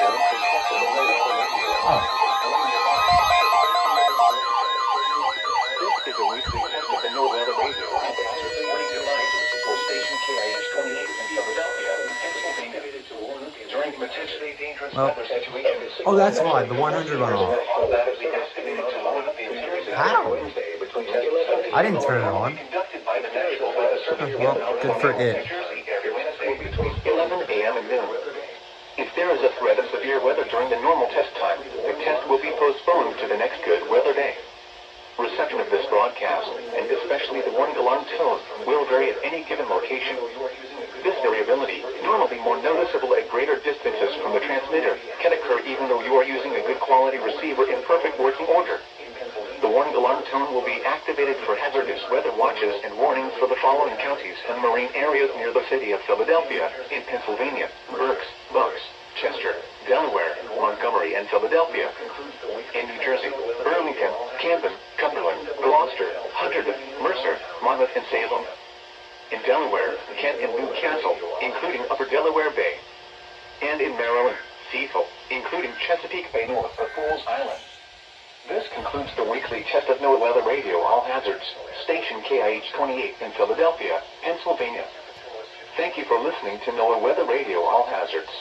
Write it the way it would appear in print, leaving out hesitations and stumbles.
Oh. This is a weekly test of the NOAA radio for station KIH-28 in Philadelphia, Pennsylvania. During potentially dangerous weather situations. Oh, that's why the 100 went off. How? I didn't turn it on. Well, good for it. 11 a.m. and noon. If there is a threat of severe weather during the normal test time, the test will be postponed to the next good weather day. Reception of this broadcast, and especially the warning alarm tone, will vary at any given location. This variability, normally more noticeable at greater distances from the transmitter, can occur even though you are using a good quality receiver in perfect working order. The warning alarm tone will be activated for hazardous weather watches and warnings for the following counties and marine areas near the city of Philadelphia, in Pennsylvania: Berks, Bucks, Chester, Delaware, Montgomery, and Philadelphia. In New Jersey: Burlington, Camden, Cumberland, Gloucester, Hunterdon, Mercer, Monmouth, and Salem. In Delaware: Kent and Newcastle, including Upper Delaware Bay. And in Maryland: Cecil, including Chesapeake Bay north of Fools Island. This concludes the weekly test of NOAA Weather Radio All Hazards, station KIH-28 in Philadelphia, Pennsylvania. Thank you for listening to NOAA Weather Radio All Hazards.